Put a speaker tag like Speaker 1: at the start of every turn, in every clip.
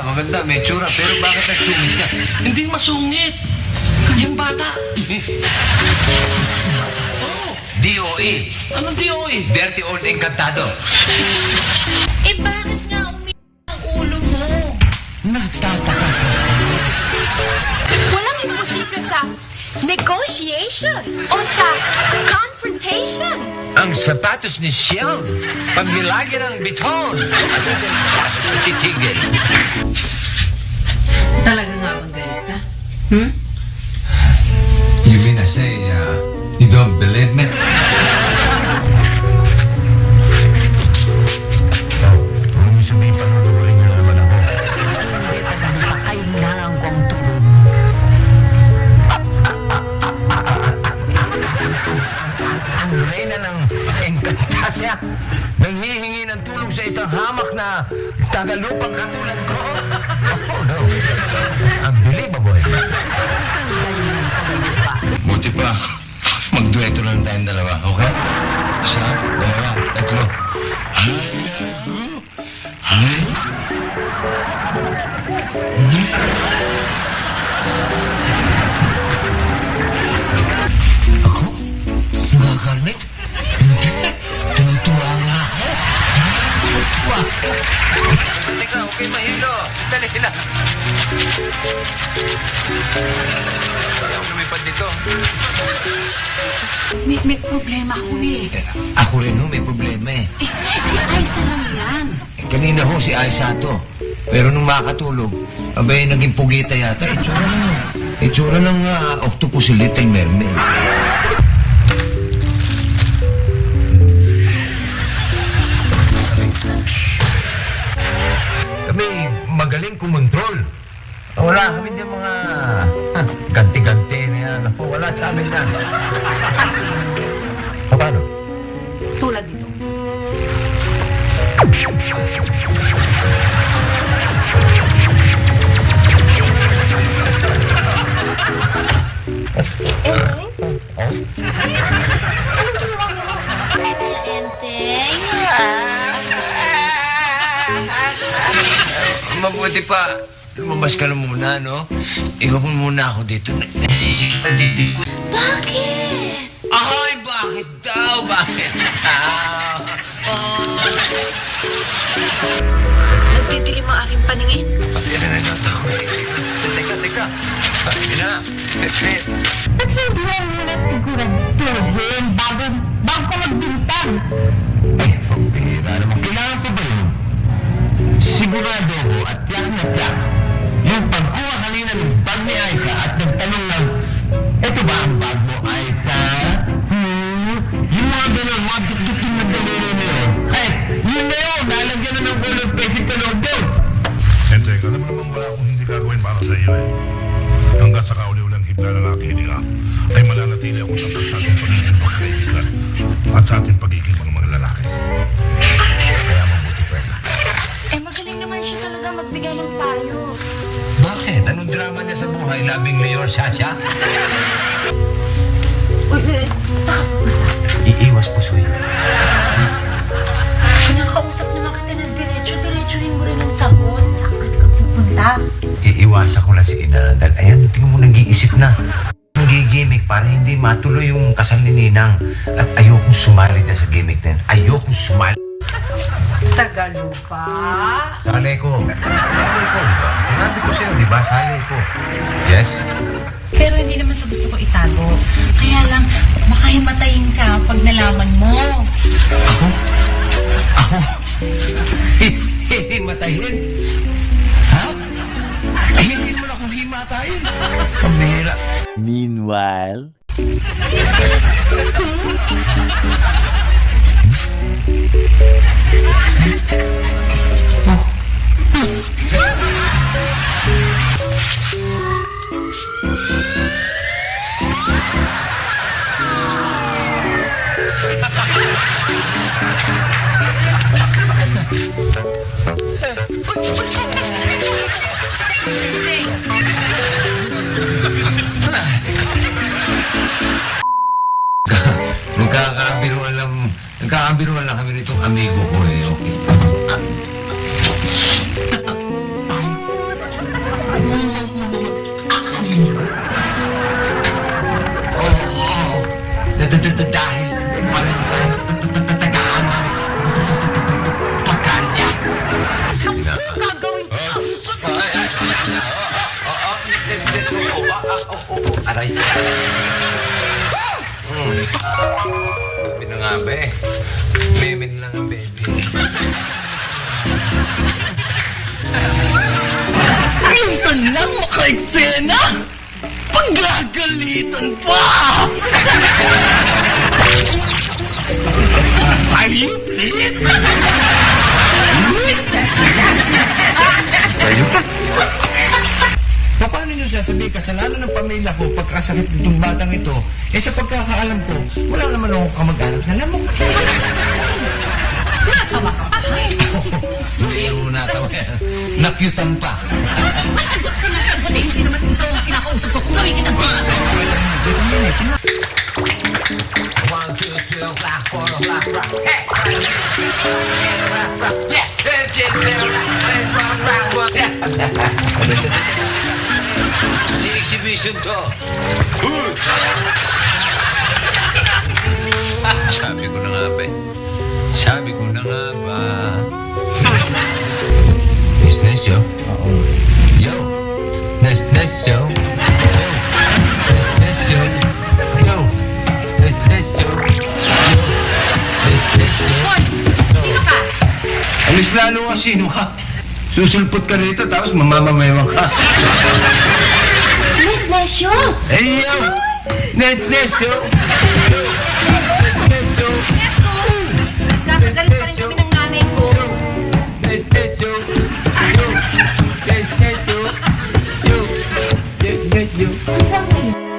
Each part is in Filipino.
Speaker 1: maganda, may tsura. Pero bakit nasungit ka?
Speaker 2: Hindi masungit. Yung bata.
Speaker 1: DOE.
Speaker 2: Anong DOE?
Speaker 1: Dirty Old Encantado.
Speaker 3: Eh bakit nga umiyak ang ulo mo?
Speaker 1: Nagtataka ka.
Speaker 3: Walang imposible sa negotiation o sa confrontation.
Speaker 1: Ang sapatos ni Xiao, pagmilagyan ng biton. Titigil.
Speaker 4: Talaga nga bang galit ka?
Speaker 1: You mean to say, you don't believe me? Huwag mo sabihin pa nadugurin niyo naman ako.
Speaker 4: Kailangan ko ang tulong.
Speaker 1: Ang reyna ng Encantasia, nanghihingi ng tulong sa isang hamak na tagalupang katulad ko. Oh, no. It's unbelievable. Buti pa, magdueto lang tayong dalawa, okay? Isa, dalawa, tatlo. Ako? Nagagamit? Hindi. Tuwang-tuwa nga ako. Tuwang-tuwa. Teka, okay, mahilo. Dali na. Ayaw lumipad dito.
Speaker 4: May problema ako eh.
Speaker 1: Ako rin ho, may problema eh.
Speaker 4: Si Aiza lang yan.
Speaker 1: Kanina ho si Aiza to. Pero nung makatulog, abay naging pugita yata. Itsura ng octopus si Little Mermaid. Kami magaling kumontrol. Wala kami din mga ganti-ganti na yan. Wala sa amin yan. Paano?
Speaker 4: Tulad nito.
Speaker 3: Enteng.
Speaker 1: Mabuti pa, lumabas ka na muna, no? Iwan mo muna ako dito. Nasisipan dito ko.
Speaker 3: Bakit?
Speaker 1: Ay, bakit daw? Bakit daw?
Speaker 3: Nagdidilim ang aking paningin.
Speaker 1: Pati na nagtatawa. Teka. Pati na.
Speaker 5: Ba't hindi yan muna siguraduhin bago ka magbintang?
Speaker 1: Eh, pambihira naman. Kailangan pa ba yun? Sigurado ko at tiyak na tiyak. Yung pagkuha kanina ng bag ni Aiza at nagtanong ng, eto ba ang bag mo, Aiza? Yung mga gano'n, mga dukdukin na daliri na yun. Eh, yun na yun. Nalagyan na ng kulong pesit ka loob doon.
Speaker 6: Hindi, alam mo naman wala akong hindi gagawin para sa iyo eh. Hanggat sa kauli-ulang hibla ng aking hininga, ay mananatili akong tapat sa ating pagiging magkaibigan at sa ating pagiging mga lalaki.
Speaker 1: Kaya mabuti pa rin.
Speaker 3: Eh magaling naman siya talaga magbigay ng payo.
Speaker 1: Bakit? Anong drama niya sa buhay? Labing mayor siya? Iiwas po, Suy.
Speaker 4: Pinakausap naman kita ng diretso-diretsuhin mo rin ang sagot. Saan ka pupunta?
Speaker 1: Iiwasan ko na si Ina. Dahil ayan, tingnan mo, nag-iisip na. Gimmick para hindi matuloy yung kasal ni Ninang. At ayokong sumali dyan sa gimmick na yan. Ayokong sumali.
Speaker 4: Tagalupa.
Speaker 1: Sali ko. Sali ko, di ba? Sinabi ko sa'yo, di ba? Sali ko. Yes?
Speaker 4: Pero hindi naman sa gusto ko itago. Kaya lang, makahimatayin ka pag nalaman mo.
Speaker 1: Ako? Himatayin? Ha? Hindi mo na ako himatayin. Pambihira.
Speaker 7: Meanwhile,
Speaker 1: Nagkakabiruan lang kami nitong amigo ko eh. Okay. Aray. Sabi na nga ba eh. Memen lang ang baby.
Speaker 2: Minsan lang maka-eksena! Paggagalitan pa! Ay, ulit!
Speaker 1: Paano nyo sasabihin kasalanan ng pamilya ko pagkasakit nitong batang ito? Eh sa pagkakaalam ko, wala naman ako kamag-anak na lamok.
Speaker 4: Natawa ka pa.
Speaker 1: Hindi mo natawa yan. Nakyutan pa.
Speaker 4: Masagot ka na sagot eh. Hindi naman ikaw ang kinakausap ko kung gawin kita ba?
Speaker 1: 1, 2, 3, rock, 4, rock, rock. Hey! Rock, rock, yeah! Exhibition to. Sabi ko na nga ba eh. Sabi ko na nga ba. Nice yo. Yo. Nice yo. Nice yo. Yo. Nice yo.
Speaker 4: Hoy! Sino ka?
Speaker 1: Alis lalo ka sino ka? Susulpot ka rito tapos mamamamayawang ka.
Speaker 5: Miss Nesyo!
Speaker 1: Hey yo! Nesyo! Yo! Nesyo!
Speaker 3: Eto, nagkakagalit pa rin kami ng nanay ko.
Speaker 1: Nesyo! Yo! Nesyo! Yo! Nesyo!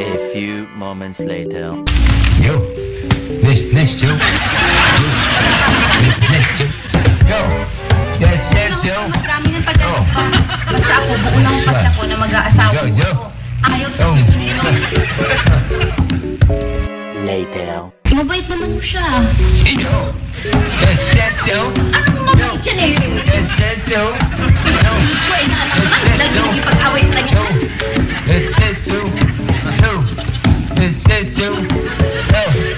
Speaker 7: A few moments later.
Speaker 1: Yo! Nesyo! Yo! Nesyo! Yo! Nesyo!
Speaker 3: Ang dami ng tagal pa. Basta ako, buo na ang pasya ko na mag-aasawa
Speaker 1: Yo,
Speaker 3: ko
Speaker 1: yo.
Speaker 3: ako. Ayaw sa gusto ninyo.
Speaker 7: Later.
Speaker 3: Mabait naman mo siya.
Speaker 1: Yo! Nesyo!
Speaker 4: Anong mabait siya eh?
Speaker 1: Nesyo! Yo!
Speaker 4: Try na anak ka. Lagi nakipag-away sa kanya.
Speaker 1: Nesyo! Yo! Nesyo! Yo!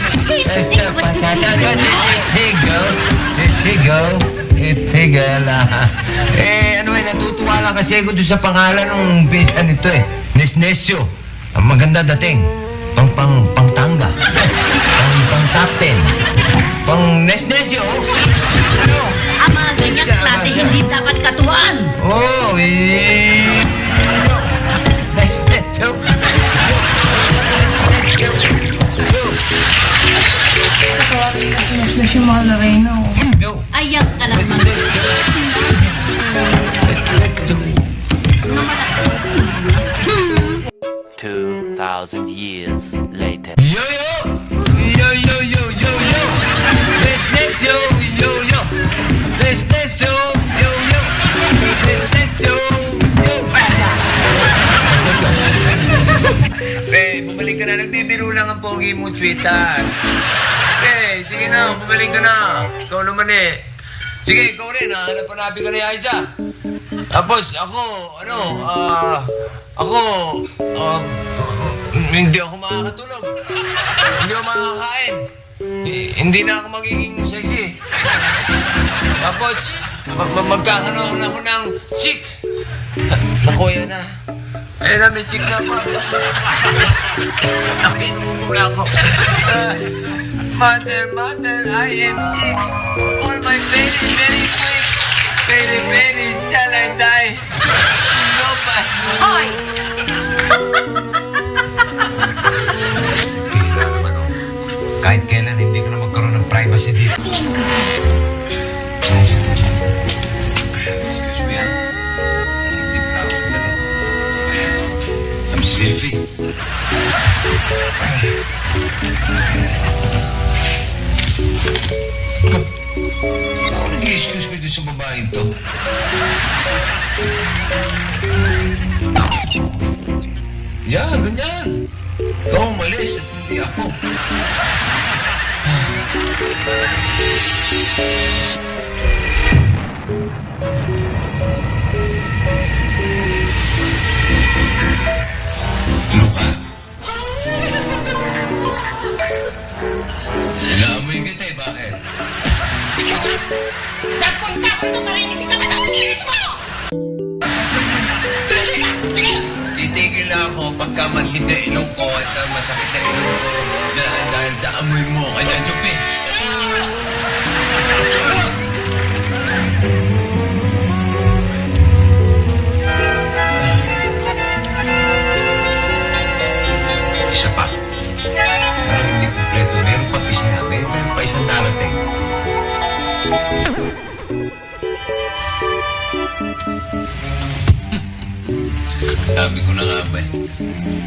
Speaker 1: Nesyo! Itigala. Ano natutuwa lang kasi ako doon sa pangalan ng pinsan nito eh. Nesnesyo. Ang maganda dating. Pang-tangga. Pang top 10. Pang Nesnesyo.
Speaker 4: Ang mga ganyang klase hindi dapat katuwaan.
Speaker 1: Oh, Nesnesyo.
Speaker 3: Mas yung mahal na Reyna.
Speaker 1: Yo.
Speaker 4: Ayak ka naman.
Speaker 1: Nesnesyo.
Speaker 7: 2,000 years later.
Speaker 1: Yo yo! Yo yo yo yo yo! Nesnesyo! Yo yo! Nesnesyo! Yo yo! Nesnesyo! Yo! Bumalik ka na. Nagbibiro lang ang pogi mo, sweetheart. Sige na. Bumalik ka na. Ikaw naman eh. Sige, ikaw rin. Hanap-hanapin ka na yung Aiza. Tapos, hindi ako makakatulog. Hindi ako makakain. Hindi na ako magiging sexy. Tapos, magkakaroon ako ng chick. Naku, yan na. Ayun na, may chick na pa. Nakinumula ako. Mother, I am sick. Call my baby very quick. Baby, shall I die? No, pa.
Speaker 4: Hoy!
Speaker 1: Kahit kailan, hindi ka na magkaroon ng privacy dito. Excuse me, hindi pa ako sandali. I'm sleepy. Ako nag-excuse me doon sa babaeng to. Yeah, ganyan. Ikaw umalis at hindi ako. Luka? Naamoy kita eh, bakit?
Speaker 4: Nagpunta ako nung marinis ka ba na mo?
Speaker 1: Titigil ako pagka
Speaker 8: manhid na ilong ko at masakit na ilong ko dahil sa amoy mo. Kaya, Jupi. Isa pa. Parang hindi kompleto. Meron pang isa na. Meron pa isang darating. Sabi ko na nga ba eh.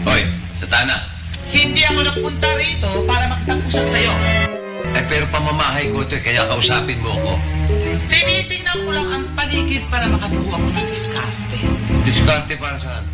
Speaker 8: Hoy, Satana.
Speaker 2: Hindi ako napunta rito para makipag-usap sa'yo.
Speaker 8: Eh, pero pamamahay ko ito eh, kaya kausapin mo ako.
Speaker 2: Tinitingnan ko lang ang paligid para makabuha ko ng diskarte.
Speaker 8: Diskarte para saan?